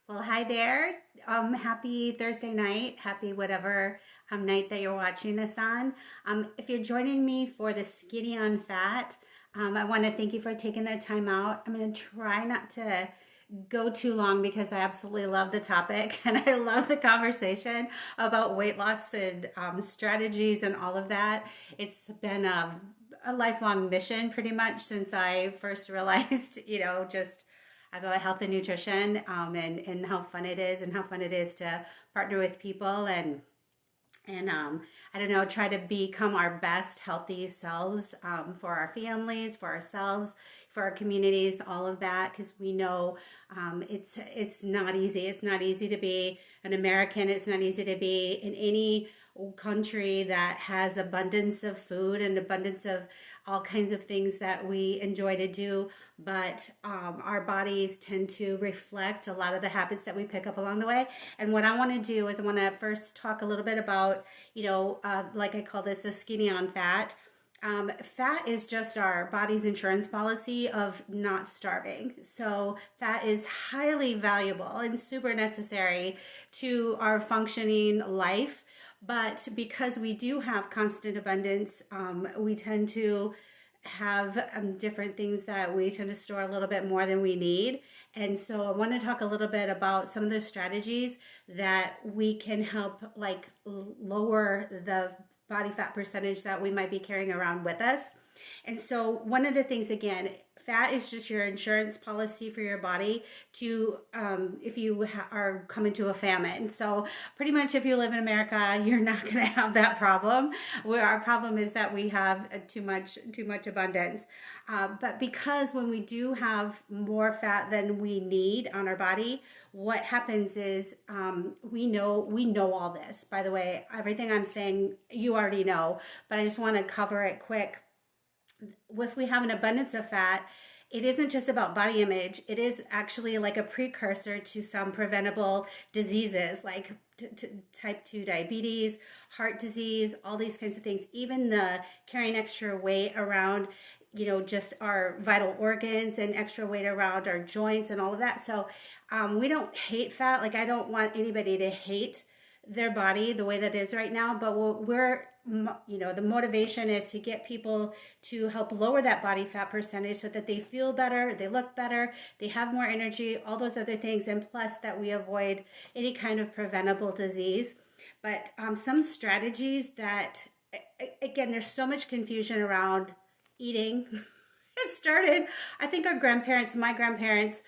Well, hi there. Happy Thursday night. Happy whatever night that you're watching this on. If you're joining me for the Skinny on Fat, I want to thank you for taking the time out. I'm going to try not to go too long because I absolutely love the topic and I love the conversation about weight loss and strategies and all of that. It's been a lifelong mission pretty much since I first realized, just about health and nutrition, and how fun it is and how fun it is to partner with people and I don't know, try to become our best healthy selves, for our families, for ourselves, for our communities, all of that, because we know it's not easy. It's not easy to be an American. It's not easy to be in any country that has abundance of food and abundance of all kinds of things that we enjoy to do, but our bodies tend to reflect a lot of the habits that we pick up along the way. And what I want to do is I want to first talk a little bit about, like I call this the skinny on fat. Fat is just our body's insurance policy of not starving. So, fat is highly valuable and super necessary to our functioning life. But because we do have constant abundance, we tend to have different things that we tend to store a little bit more than we need. And so I want to talk a little bit about some of the strategies that we can help like lower the body fat percentage that we might be carrying around with us. And so one of the things, again, fat is just your insurance policy for your body to, if you are coming to a famine. So pretty much if you live in America, you're not going to have that problem. Where our problem is that we have too much abundance. But because when we do have more fat than we need on our body, what happens is we know all this. By the way, everything I'm saying you already know, but I just want to cover it quick. If we have an abundance of fat, it isn't just about body image. It is actually like a precursor to some preventable diseases like type 2 diabetes, heart disease, all these kinds of things. Even the carrying extra weight around, just our vital organs and extra weight around our joints and all of that. So we don't hate fat. Like, I don't want anybody to hate their body the way that is right now, but the motivation is to get people to help lower that body fat percentage so that they feel better, they look better, they have more energy, all those other things, and plus that we avoid any kind of preventable disease. But some strategies that, again, there's so much confusion around eating. It started, I think my grandparents,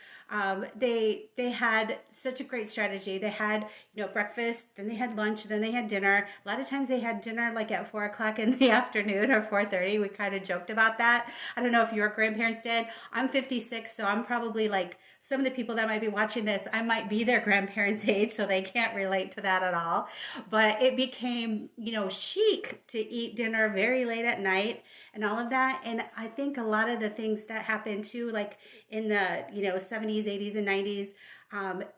they had such a great strategy. They had, breakfast, then they had lunch, then they had dinner. A lot of times they had dinner like at 4 o'clock in the afternoon or 4:30. We kind of joked about that. I don't know if your grandparents did. I'm 56, so I'm probably like some of the people that might be watching this, I might be their grandparents' age, so they can't relate to that at all. But it became, chic to eat dinner very late at night and all of that. And I think a lot of the things that happened too, like in the, 70s, 80s, and 90s,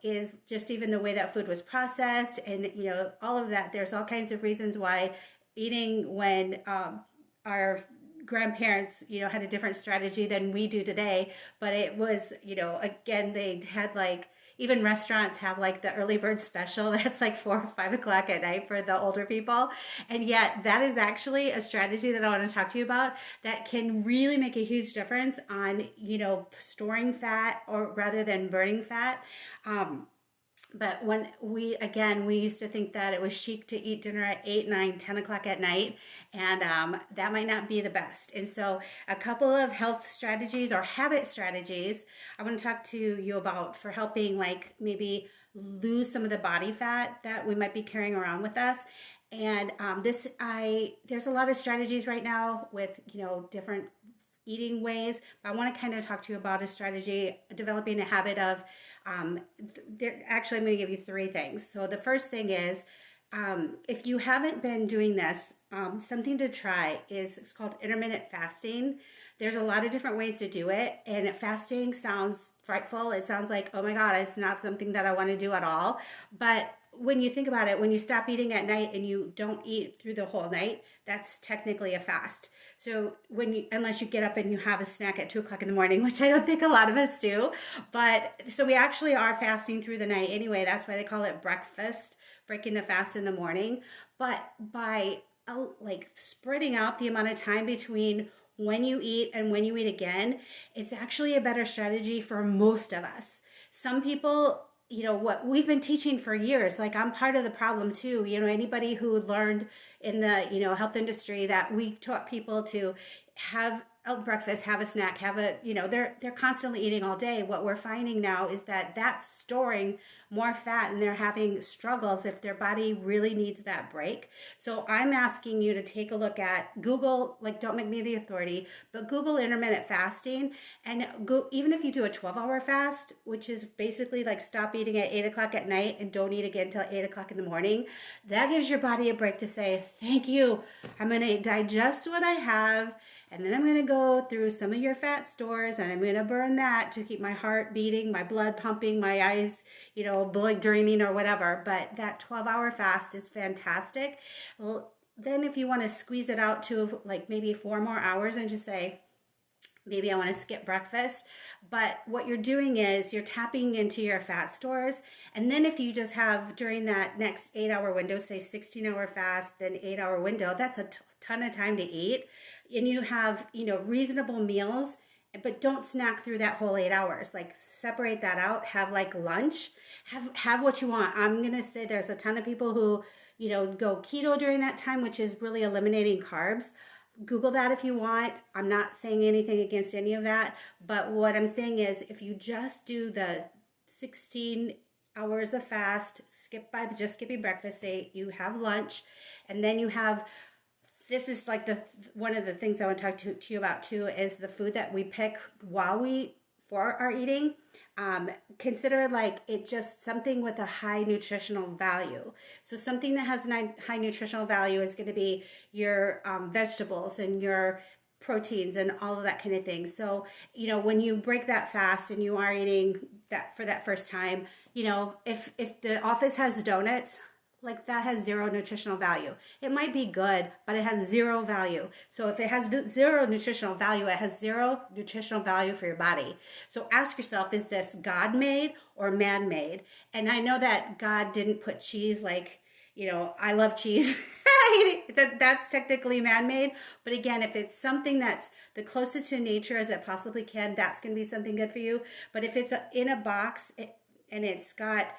is just even the way that food was processed and, all of that. There's all kinds of reasons why eating when our grandparents, had a different strategy than we do today. But it was, again, they had like, even restaurants have like the early bird special that's like 4 or 5 o'clock at night for the older people. And yet that is actually a strategy that I want to talk to you about that can really make a huge difference on, storing fat or rather than burning fat. But when we used to think that it was chic to eat dinner at 8, 9, 10 o'clock at night, and that might not be the best. And so a couple of health strategies or habit strategies I want to talk to you about for helping like maybe lose some of the body fat that we might be carrying around with us. And there's a lot of strategies right now with, different eating ways, but I want to kind of talk to you about a strategy, developing a habit of, actually I'm going to give you 3 things. So the first thing is, if you haven't been doing this, something to try it's called intermittent fasting. There's a lot of different ways to do it, and fasting sounds frightful. It sounds like, oh my God, it's not something that I want to do at all. But when you think about it, when you stop eating at night and you don't eat through the whole night, that's technically a fast. So unless you get up and you have a snack at 2 o'clock in the morning, which I don't think a lot of us do, but so we actually are fasting through the night anyway. That's why they call it breakfast, breaking the fast in the morning. But by like spreading out the amount of time between when you eat and when you eat again, it's actually a better strategy for most of us. Some people, what we've been teaching for years, like I'm part of the problem too. Anybody who learned in the, health industry that we taught people to have a breakfast, have a snack, they're constantly eating all day. What we're finding now is that that's storing more fat and they're having struggles if their body really needs that break. So I'm asking you to take a look at Google, like don't make me the authority, but Google intermittent fasting and go, even if you do a 12-hour fast, which is basically like stop eating at 8 o'clock at night and don't eat again until 8 o'clock in the morning, that gives your body a break to say, thank you, I'm going to digest what I have. And then I'm going to go through some of your fat stores and I'm going to burn that to keep my heart beating, my blood pumping, my eyes, dreaming or whatever. But that 12-hour fast is fantastic. Well, then if you want to squeeze it out to like maybe 4 more hours and just say, maybe I want to skip breakfast. But what you're doing is you're tapping into your fat stores. And then if you just have during that next 8-hour window, say 16-hour fast, then 8-hour window, that's a ton of time to eat. And you have, reasonable meals, but don't snack through that whole 8 hours. Like separate that out, have like lunch, have what you want. I'm going to say there's a ton of people who, go keto during that time, which is really eliminating carbs. Google that if you want. I'm not saying anything against any of that, but what I'm saying is if you just do the 16 hours of fast, just skipping breakfast, say you have lunch, and then you have, this is like one of the things I want to talk to you about too, is the food that we pick for our eating. Consider like it just something with a high nutritional value. So something that has a high nutritional value is going to be your vegetables and your proteins and all of that kind of thing. So, when you break that fast and you are eating that for that first time, if the office has donuts, like that has zero nutritional value. It might be good, but it has zero value. So if it has zero nutritional value, it has zero nutritional value for your body. So ask yourself, is this God-made or man-made? And I know that God didn't put cheese like, I love cheese. That's technically man-made. But again, if it's something that's the closest to nature as it possibly can, that's going to be something good for you. But if it's in a box, and it's got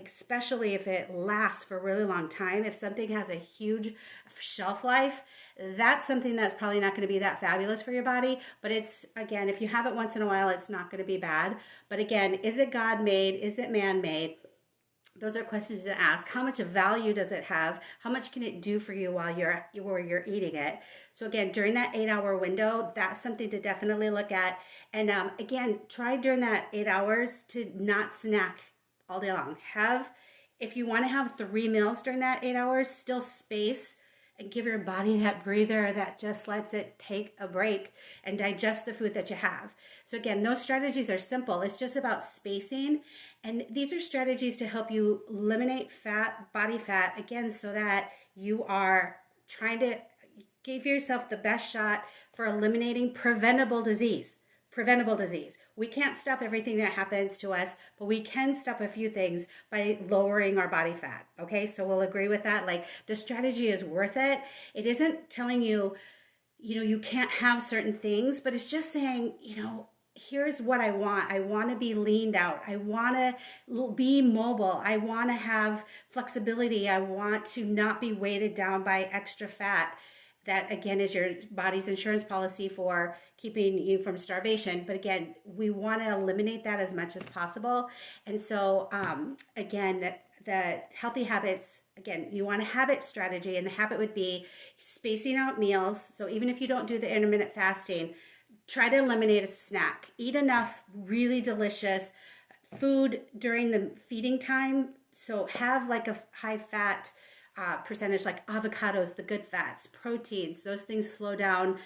especially if it lasts for a really long time, if something has a huge shelf life, that's something that's probably not going to be that fabulous for your body. But it's, again, if you have it once in a while, it's not going to be bad. But again, is it God-made? Is it man-made? Those are questions to ask. How much value does it have? How much can it do for you while you're eating it? So again, during that 8-hour window, that's something to definitely look at. And again, try during that 8 hours to not snack all day long. If you want to have 3 meals during that 8 hours, still space and give your body that breather that just lets it take a break and digest the food that you have. So again, those strategies are simple. It's just about spacing. And these are strategies to help you eliminate body fat, again, so that you are trying to give yourself the best shot for eliminating preventable disease. We can't stop everything that happens to us, but we can stop a few things by lowering our body fat. Okay, so we'll agree with that. Like the strategy is worth it. It isn't telling you, you can't have certain things, but it's just saying, here's what I want. I want to be leaned out. I want to be mobile. I want to have flexibility. I want to not be weighted down by extra fat. That, again, is your body's insurance policy for keeping you from starvation. But again, we want to eliminate that as much as possible. And so, again, the healthy habits, again, you want a habit strategy, and the habit would be spacing out meals. So even if you don't do the intermittent fasting, try to eliminate a snack. Eat enough really delicious food during the feeding time. So have like a high fat percentage, like avocados, the good fats, proteins. Those things slow down.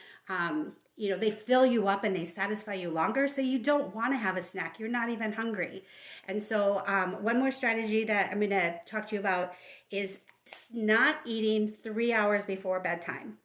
They fill you up and they satisfy you longer, so you don't want to have a snack. You're not even hungry. And so one more strategy that I'm going to talk to you about is not eating 3 hours before bedtime.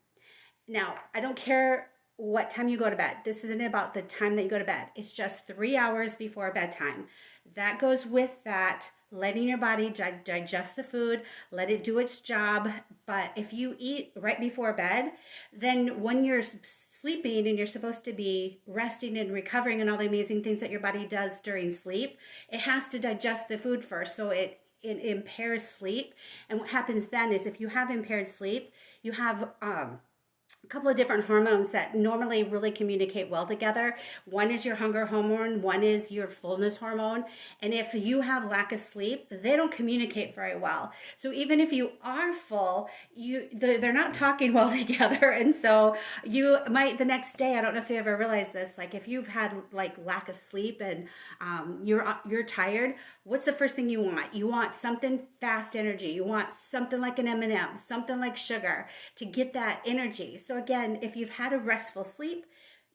Now, I don't care what time you go to bed. This isn't about the time that you go to bed. It's just 3 hours before bedtime. That goes with that, letting your body digest the food, let it do its job. But if you eat right before bed, then when you're sleeping and you're supposed to be resting and recovering and all the amazing things that your body does during sleep, it has to digest the food first. So it impairs sleep. And what happens then is if you have impaired sleep, you have a couple of different hormones that normally really communicate well together. One is your hunger hormone, one is your fullness hormone. And if you have lack of sleep, they don't communicate very well. So even if you are full, they're not talking well together. And so you might the next day, I don't know if you ever realize this, like if you've had like lack of sleep and you're tired, what's the first thing you want? You want something fast energy. You want something like an M&M, something like sugar to get that energy. So again, if you've had a restful sleep,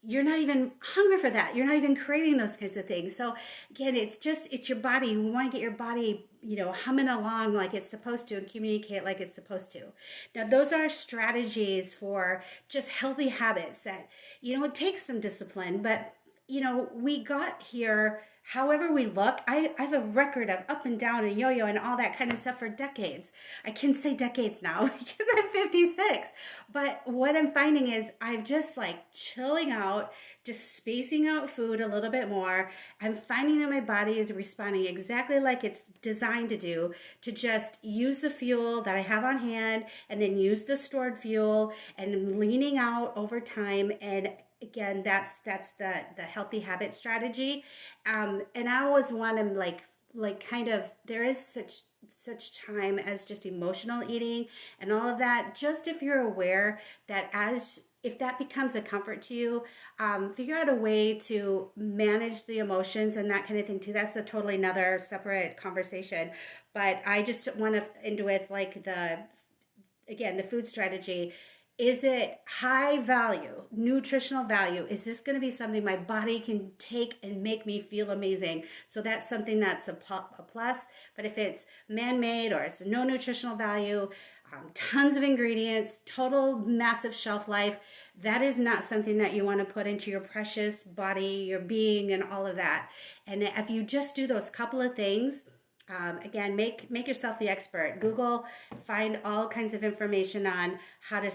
you're not even hungry for that. You're not even craving those kinds of things. So again, it's your body. You want to get your body, humming along like it's supposed to and communicate like it's supposed to. Now, those are strategies for just healthy habits that, it takes some discipline, but, we got here however we look. I have a record of up and down and yo-yo and all that kind of stuff for decades. I can say decades now because I'm 56. But what I'm finding is I've just like chilling out, just spacing out food a little bit more. I'm finding that my body is responding exactly like it's designed to do, to just use the fuel that I have on hand and then use the stored fuel and leaning out over time. And again, that's the healthy habit strategy. And I always want to like kind of, there is such time as just emotional eating and all of that. Just if you're aware that if that becomes a comfort to you, figure out a way to manage the emotions and that kind of thing too. That's a totally another separate conversation. But I just want to end with like the food strategy. Is it high value, nutritional value? Is this going to be something my body can take and make me feel amazing? So that's something that's a plus. But if it's man-made or it's no nutritional value, tons of ingredients, total massive shelf life, that is not something that you want to put into your precious body, your being, and all of that. And if you just do those couple of things, again, make yourself the expert. Google, find all kinds of information on how to,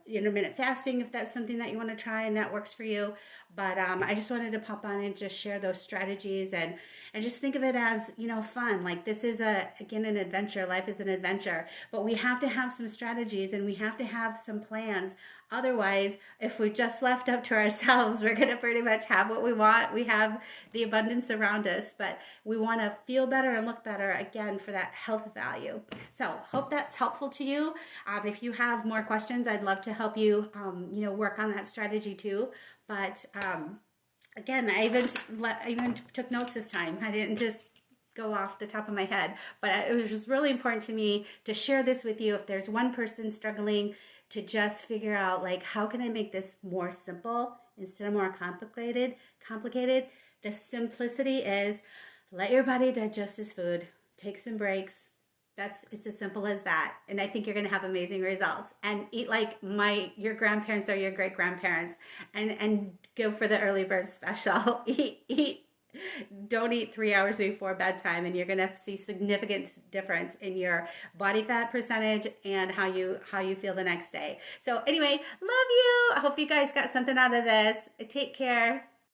intermittent fasting, if that's something that you want to try and that works for you. But I just wanted to pop on and just share those strategies and just think of it as, fun. Like this is an adventure. Life is an adventure, but we have to have some strategies and we have to have some plans. Otherwise, if we're just left up to ourselves, we're going to pretty much have what we want. We have the abundance around us, but we want to feel better and look better, again, for that health value. So hope that's helpful to you. If you have more questions, I'd love to help you, work on that strategy too. But again, I even took notes this time. I didn't just go off the top of my head, but it was just really important to me to share this with you. If there's one person struggling to just figure out, like, how can I make this more simple instead of more complicated? The simplicity is let your body digest this food, take some breaks. It's as simple as that. And I think you're going to have amazing results. And eat like your grandparents or your great grandparents, and go for the early bird special. Don't eat 3 hours before bedtime, and you're going to see significant difference in your body fat percentage and how you feel the next day. So anyway, love you. I hope you guys got something out of this. Take care.